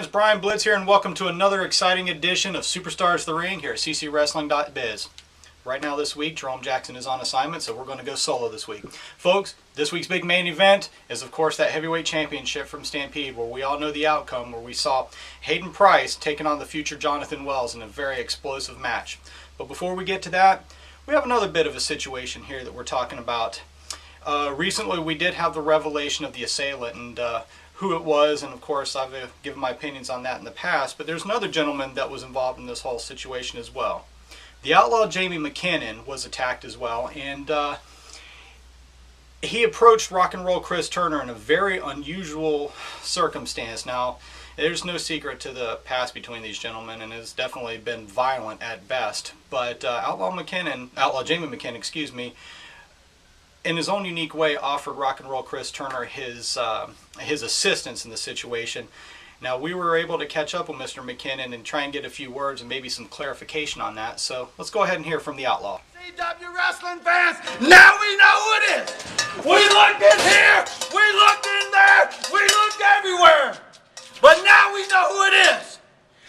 fans, Brian Blitz here, and welcome to another exciting edition of Superstars The Ring here at ccwrestling.biz. Right now this week, Jerome Jackson is on assignment, so we're going to go solo this week. Folks, this week's big main event is, of course, that heavyweight championship from Stampede, where we all know the outcome, where we saw Hayden Price taking on the future Jonathan Wells in a very explosive match. But before we get to that, we have another bit of a situation here that we're talking about. Recently, we did have the revelation of the assailant and who it was, and of course, I've given my opinions on that in the past, but there's another gentleman that was involved in this whole situation as well. The outlaw Jamie McKinnon was attacked as well, and he approached Rock and Roll Chris Turner in a very unusual circumstance. Now, there's no secret to the past between these gentlemen, and it's definitely been violent at best. But outlaw Jamie McKinnon, in his own unique way, offered Rock and Roll Chris Turner his assistance in the situation. Now, we were able to catch up with Mr. McKinnon and try and get a few words and maybe some clarification on that. So let's go ahead and hear from the outlaw. CCW wrestling fans, now we know who it is. We looked in here, we looked in there, we looked everywhere. But now we know who it is.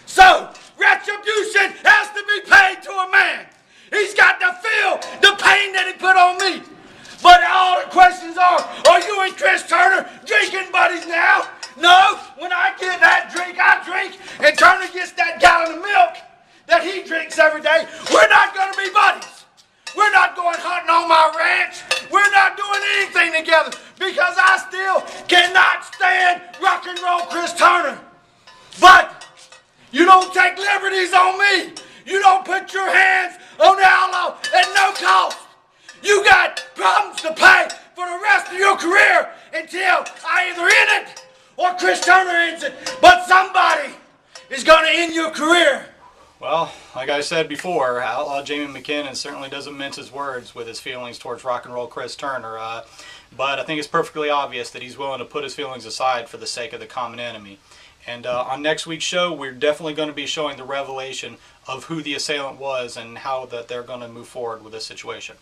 So, retribution has to be paid to a man. He's got to feel the pain that he put on me. But all the questions are you and Chris Turner drinking buddies now? No, when I get that drink, I drink, and Turner gets that gallon of milk that he drinks every day. We're not going to be buddies. We're not going hunting on my ranch. We're not doing anything together because I still cannot stand Rock and Roll Chris Turner. But you don't take liberties on me. You don't put your hands on the outlaw at no cost. You got problems to pay for the rest of your career until I either end it or Chris Turner ends it. But somebody is going to end your career. Well, like I said before, outlaw Jamie McKinnon certainly doesn't mince his words with his feelings towards Rock and Roll Chris Turner. But I think it's perfectly obvious that he's willing to put his feelings aside for the sake of the common enemy. And on next week's show, we're definitely going to be showing the revelation of who the assailant was and how that they're going to move forward with this situation.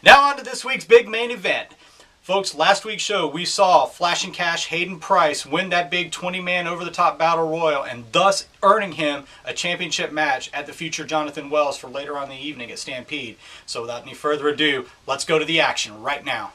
Now on to this week's big main event. Folks, last week's show, we saw Flash and Cash Hayden Price win that big 20-man over-the-top battle royal and thus earning him a championship match at the future Jonathan Wells for later on in the evening at Stampede. So without any further ado, let's go to the action right now.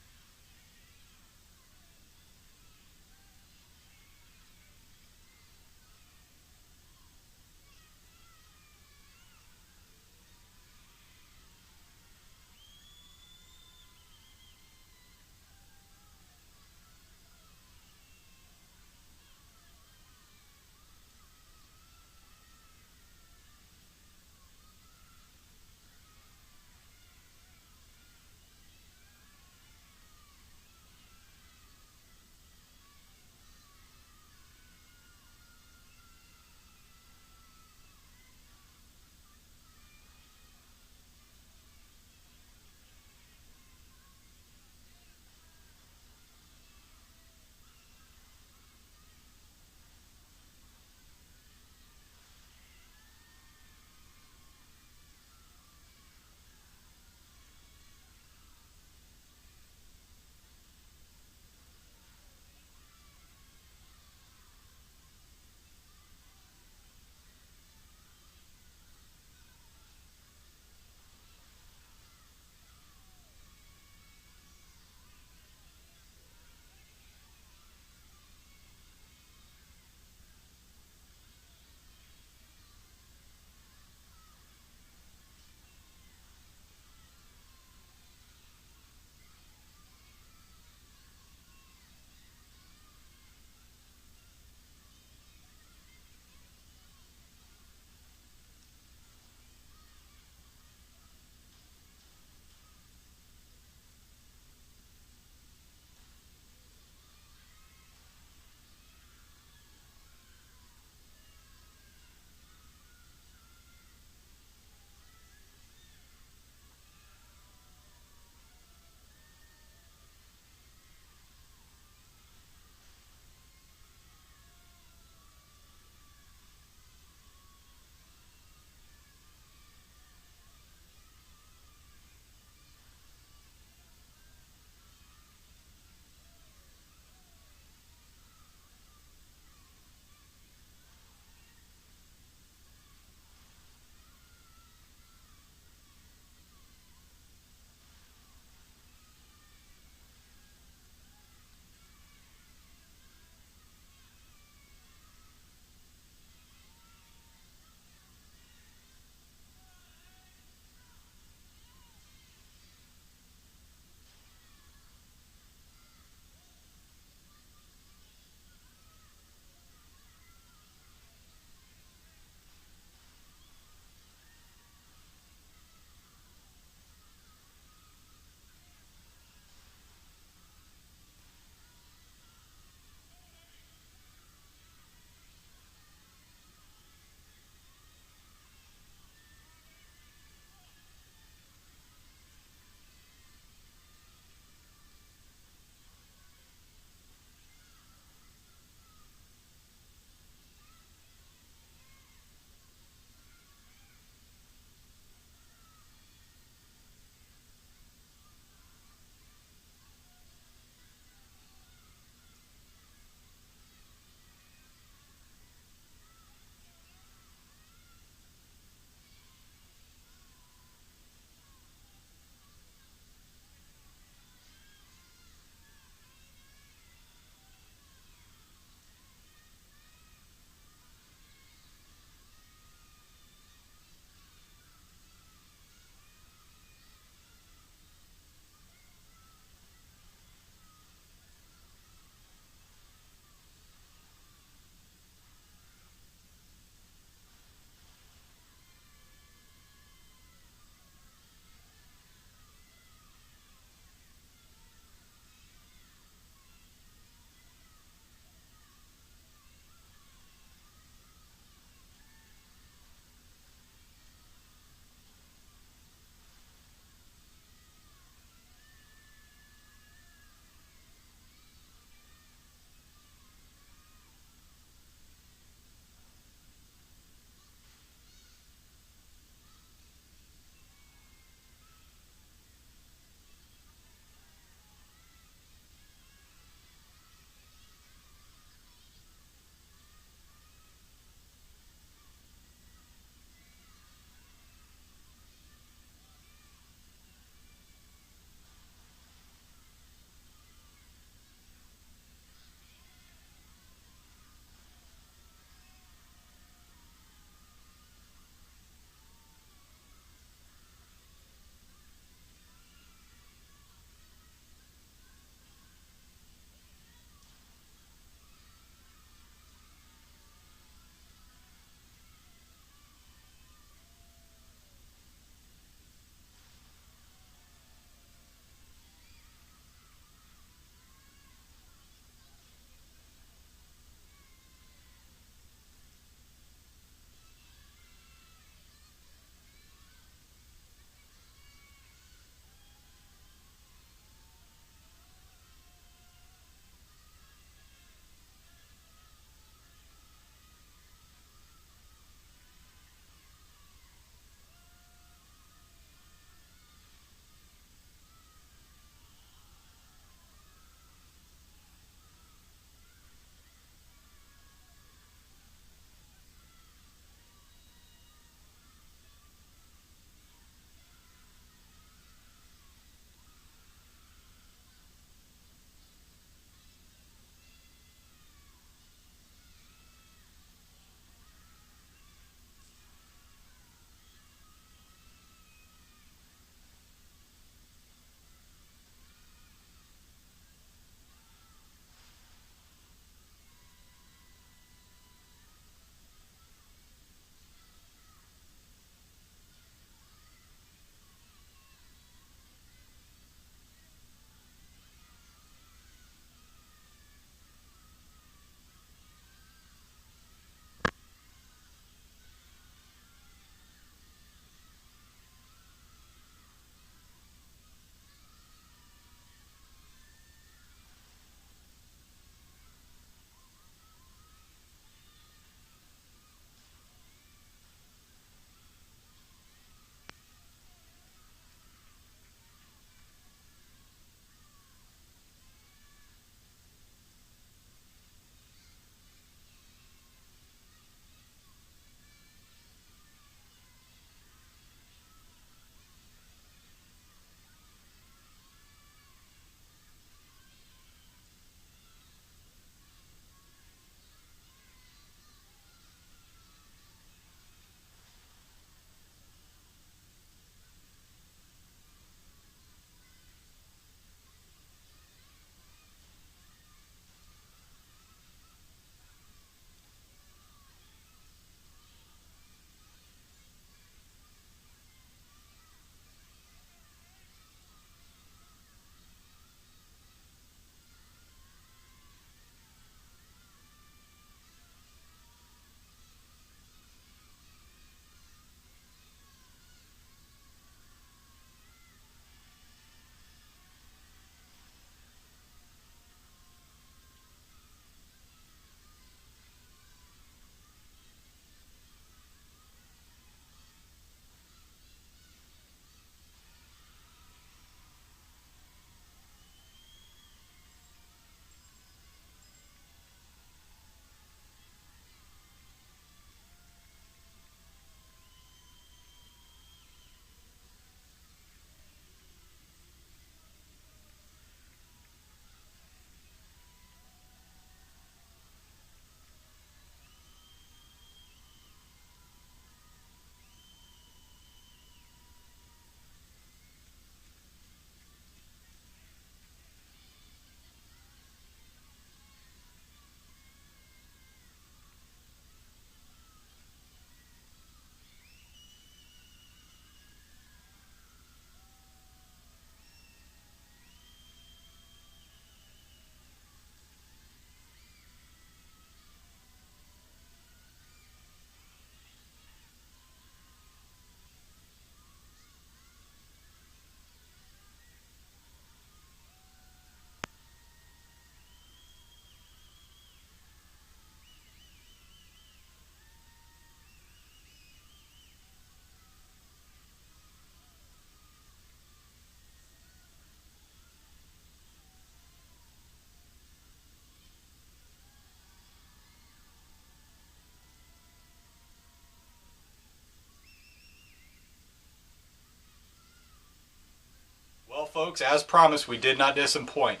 folks, as promised, we did not disappoint.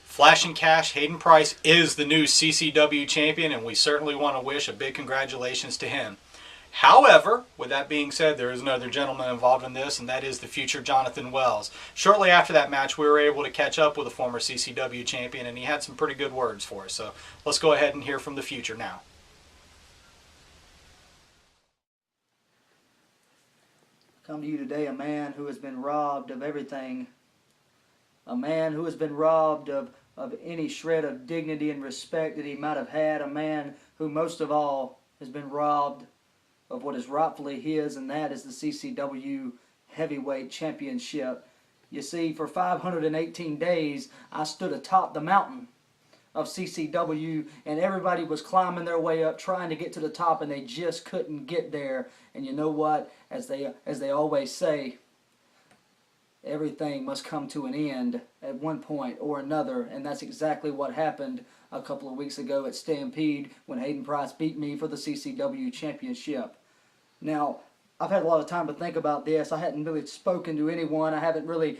Flashing Cash, Hayden Price is the new CCW champion, and we certainly want to wish a big congratulations to him. However, with that being said, there is another gentleman involved in this, and that is the future Jonathan Wells. Shortly after that match, we were able to catch up with a former CCW champion, and he had some pretty good words for us. So let's go ahead and hear from the future now. Come to you today, a man who has been robbed of everything. A man who has been robbed of any shred of dignity and respect that he might have had. A man who most of all has been robbed of what is rightfully his, and that is the CCW Heavyweight Championship. You see, for 518 days, I stood atop the mountain of CCW, and everybody was climbing their way up, trying to get to the top, and they just couldn't get there. And you know what? As they always say, everything must come to an end at one point or another, and that's exactly what happened a couple of weeks ago at Stampede when Hayden Price beat me for the CCW Championship. Now, I've had a lot of time to think about this. I hadn't really spoken to anyone. I haven't really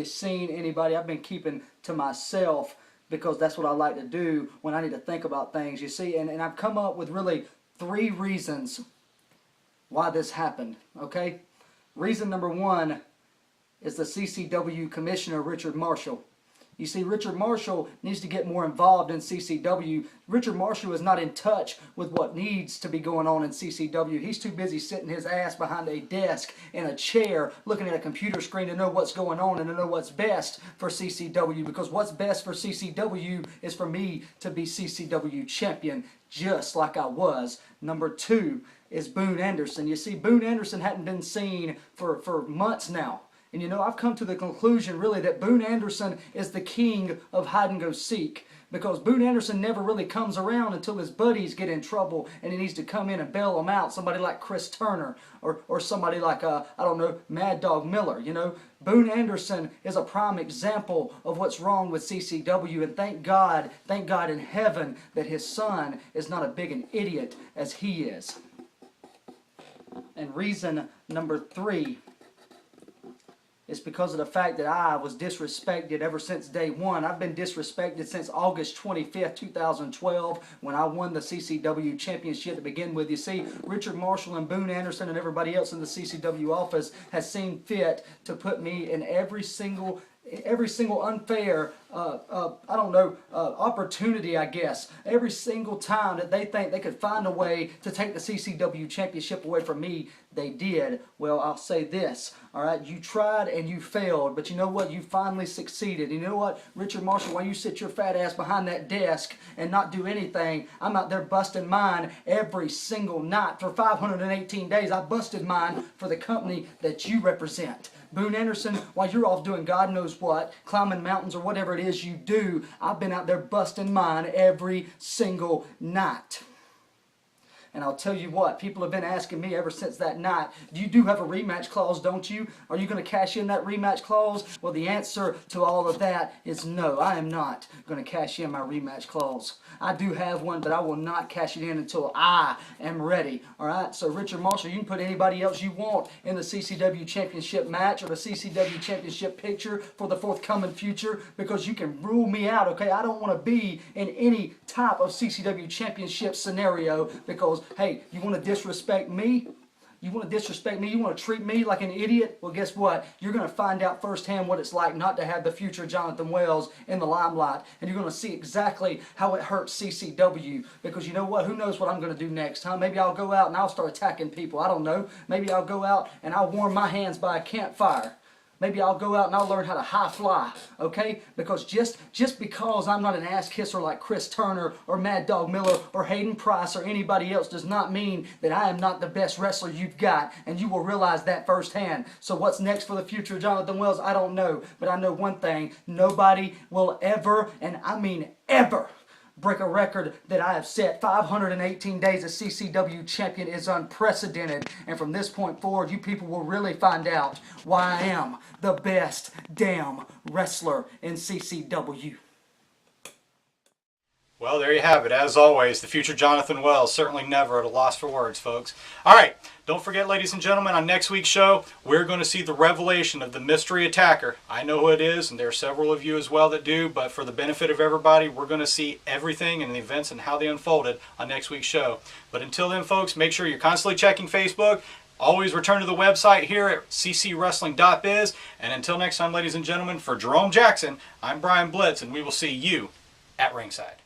seen anybody. I've been keeping to myself because that's what I like to do when I need to think about things, you see. And I've come up with really 3 reasons why this happened, okay? Reason number 1 is the CCW Commissioner, Richard Marshall. You see, Richard Marshall needs to get more involved in CCW. Richard Marshall is not in touch with what needs to be going on in CCW. He's too busy sitting his ass behind a desk in a chair looking at a computer screen to know what's going on and to know what's best for CCW, because what's best for CCW is for me to be CCW champion, just like I was. Number 2 is Boone Anderson. You see, Boone Anderson hadn't been seen for months now. And you know, I've come to the conclusion really that Boone Anderson is the king of hide and go seek, because Boone Anderson never really comes around until his buddies get in trouble and he needs to come in and bail them out. Somebody like Chris Turner or somebody like, I don't know, Mad Dog Miller. You know, Boone Anderson is a prime example of what's wrong with CCW, and thank God in heaven that his son is not as big an idiot as he is. And reason number 3 is because of the fact that I was disrespected ever since day one. I've been disrespected since August 25th, 2012, when I won the CCW Championship to begin with. You see, Richard Marshall and Boone Anderson and everybody else in the CCW office has seen fit to put me in every single unfair, opportunity, I guess. Every single time that they think they could find a way to take the CCW Championship away from me, they did. Well, I'll say this, all right? You tried and you failed, but you know what? You finally succeeded. You know what, Richard Marshall, while you sit your fat ass behind that desk and not do anything, I'm out there busting mine every single night. For 518 days, I busted mine for the company that you represent. Boone Anderson, while you're off doing God knows what, climbing mountains or whatever it is you do, I've been out there busting mine every single night. And I'll tell you what, people have been asking me ever since that night, you do have a rematch clause, don't you? Are you going to cash in that rematch clause? Well, the answer to all of that is no. I am not going to cash in my rematch clause. I do have one, but I will not cash it in until I am ready. All right? So, Richard Marshall, you can put anybody else you want in the CCW Championship match or the CCW Championship picture for the forthcoming future, because you can rule me out, okay? I don't want to be in any type of CCW Championship scenario, because hey, you want to disrespect me? You want to disrespect me? You want to treat me like an idiot? Well, guess what? You're going to find out firsthand what it's like not to have the future Jonathan Wells in the limelight. And you're going to see exactly how it hurts CCW. Because you know what? Who knows what I'm going to do next, huh? Maybe I'll go out and I'll start attacking people. I don't know. Maybe I'll go out and I'll warm my hands by a campfire. Maybe I'll go out and I'll learn how to high fly, okay? Because just because I'm not an ass kisser like Chris Turner or Mad Dog Miller or Hayden Price or anybody else does not mean that I am not the best wrestler you've got, and you will realize that firsthand. So what's next for the future of Jonathan Wells, I don't know. But I know one thing, nobody will ever, and I mean ever, break a record that I have set. 518 days as CCW champion is unprecedented. And from this point forward, you people will really find out why I am the best damn wrestler in CCW. Well, there you have it. As always, the future Jonathan Wells, certainly never at a loss for words, folks. All right, don't forget, ladies and gentlemen, on next week's show, we're going to see the revelation of the mystery attacker. I know who it is, and there are several of you as well that do, but for the benefit of everybody, we're going to see everything and the events and how they unfolded on next week's show. But until then, folks, make sure you're constantly checking Facebook. Always return to the website here at ccwrestling.biz. And until next time, ladies and gentlemen, for Jerome Jackson, I'm Brian Blitz, and we will see you at ringside.